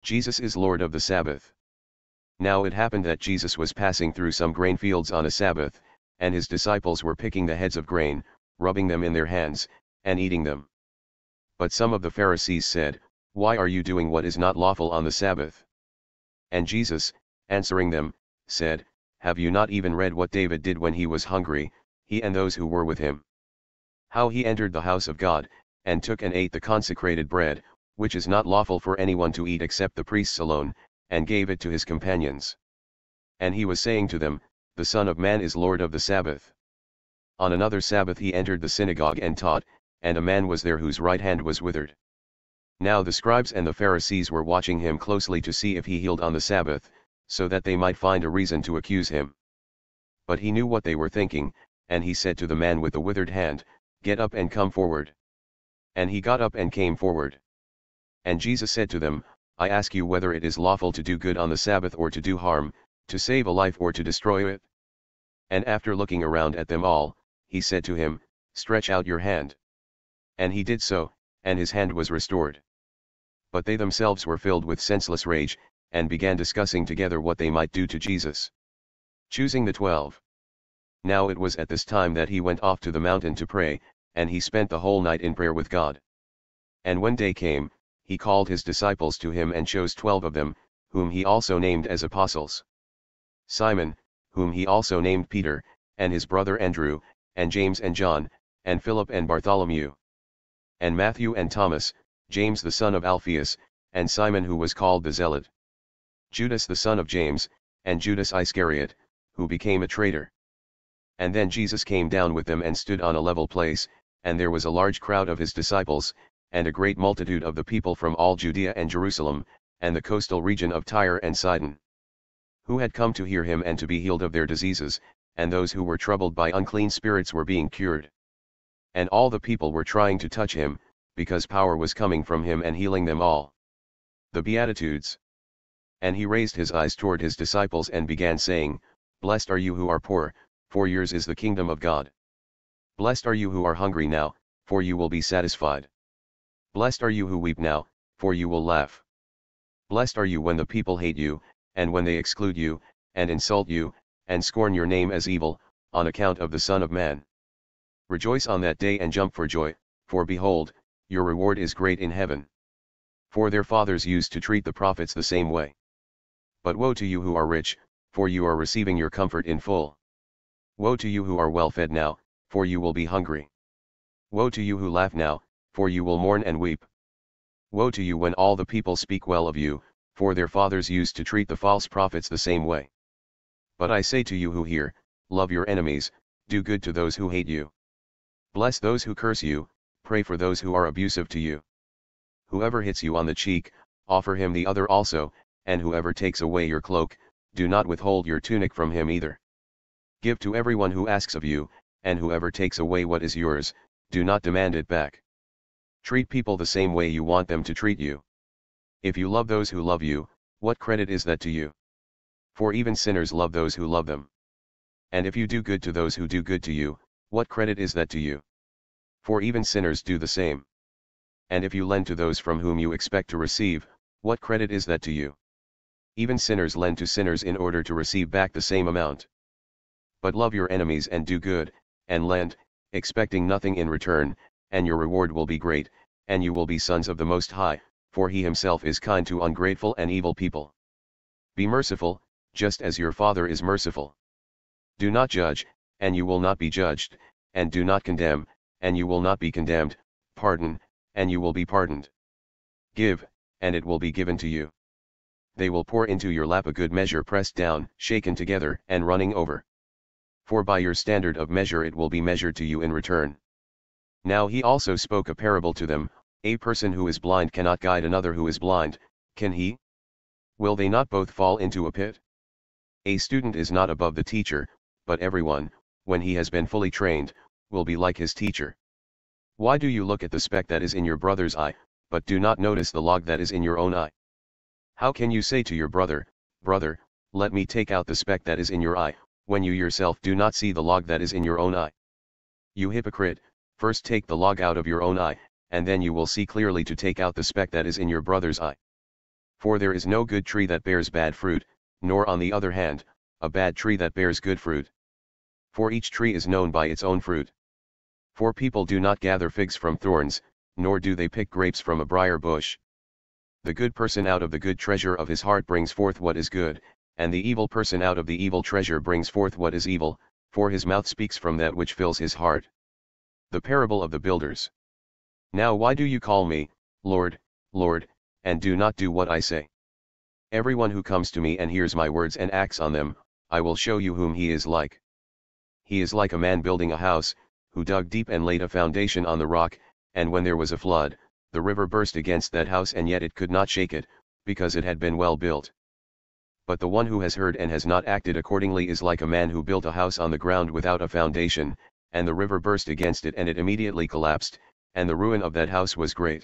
Jesus is Lord of the Sabbath. Now it happened that Jesus was passing through some grain fields on a Sabbath, and his disciples were picking the heads of grain, rubbing them in their hands, and eating them. But some of the Pharisees said, "Why are you doing what is not lawful on the Sabbath?" And Jesus, answering them, said, "Have you not even read what David did when he was hungry, he and those who were with him? How he entered the house of God, and took and ate the consecrated bread, which is not lawful for anyone to eat except the priests alone, and gave it to his companions. And he was saying to them, The Son of Man is Lord of the Sabbath. On another Sabbath he entered the synagogue and taught, and a man was there whose right hand was withered. Now the scribes and the Pharisees were watching him closely to see if he healed on the Sabbath, so that they might find a reason to accuse him. But he knew what they were thinking, and he said to the man with the withered hand, Get up and come forward. And he got up and came forward. And Jesus said to them, I ask you whether it is lawful to do good on the Sabbath or to do harm, to save a life or to destroy it? And after looking around at them all, he said to him, Stretch out your hand. And he did so, and his hand was restored. But they themselves were filled with senseless rage, and began discussing together what they might do to Jesus. Choosing the 12. Now it was at this time that he went off to the mountain to pray, and he spent the whole night in prayer with God. And when day came, he called his disciples to him and chose 12 of them, whom he also named as apostles. Simon, whom he also named Peter, and his brother Andrew, and James and John, and Philip and Bartholomew. And Matthew and Thomas, James the son of Alphaeus, and Simon who was called the Zealot. Judas the son of James, and Judas Iscariot, who became a traitor. And then Jesus came down with them and stood on a level place, and there was a large crowd of his disciples, and a great multitude of the people from all Judea and Jerusalem, and the coastal region of Tyre and Sidon, who had come to hear him and to be healed of their diseases, and those who were troubled by unclean spirits were being cured. And all the people were trying to touch him, because power was coming from him and healing them all. The Beatitudes. And he raised his eyes toward his disciples and began saying, Blessed are you who are poor, for yours is the kingdom of God. Blessed are you who are hungry now, for you will be satisfied. Blessed are you who weep now, for you will laugh. Blessed are you when the people hate you, and when they exclude you, and insult you, and scorn your name as evil, on account of the Son of Man. Rejoice on that day and jump for joy, for behold, your reward is great in heaven. For their fathers used to treat the prophets the same way. But woe to you who are rich, for you are receiving your comfort in full. Woe to you who are well fed now, for you will be hungry. Woe to you who laugh now, for you will mourn and weep. Woe to you when all the people speak well of you, for their fathers used to treat the false prophets the same way. But I say to you who hear, love your enemies, do good to those who hate you. Bless those who curse you, pray for those who are abusive to you. Whoever hits you on the cheek, offer him the other also, and whoever takes away your cloak, do not withhold your tunic from him either. Give to everyone who asks of you, and whoever takes away what is yours, do not demand it back. Treat people the same way you want them to treat you. If you love those who love you, what credit is that to you? For even sinners love those who love them. And if you do good to those who do good to you, what credit is that to you? For even sinners do the same. And if you lend to those from whom you expect to receive, what credit is that to you? Even sinners lend to sinners in order to receive back the same amount. But love your enemies and do good, and lend, expecting nothing in return, and your reward will be great, and you will be sons of the Most High, for he himself is kind to ungrateful and evil people. Be merciful, just as your Father is merciful. Do not judge, and you will not be judged, and do not condemn, and you will not be condemned, pardon, and you will be pardoned. Give, and it will be given to you. They will pour into your lap a good measure pressed down, shaken together, and running over. For by your standard of measure it will be measured to you in return. Now he also spoke a parable to them, a person who is blind cannot guide another who is blind, can he? Will they not both fall into a pit? A student is not above the teacher, but everyone, when he has been fully trained, will be like his teacher. Why do you look at the speck that is in your brother's eye, but do not notice the log that is in your own eye? How can you say to your brother, Brother, let me take out the speck that is in your eye, when you yourself do not see the log that is in your own eye? You hypocrite, first take the log out of your own eye, and then you will see clearly to take out the speck that is in your brother's eye. For there is no good tree that bears bad fruit, nor on the other hand, a bad tree that bears good fruit. For each tree is known by its own fruit. For people do not gather figs from thorns, nor do they pick grapes from a briar bush. The good person out of the good treasure of his heart brings forth what is good, and the evil person out of the evil treasure brings forth what is evil, for his mouth speaks from that which fills his heart. The parable of the builders. Now why do you call me, Lord, Lord, and do not do what I say? Everyone who comes to me and hears my words and acts on them, I will show you whom he is like. He is like a man building a house, who dug deep and laid a foundation on the rock, and when there was a flood, the river burst against that house and yet it could not shake it, because it had been well built. But the one who has heard and has not acted accordingly is like a man who built a house on the ground without a foundation, and the river burst against it and it immediately collapsed, and the ruin of that house was great.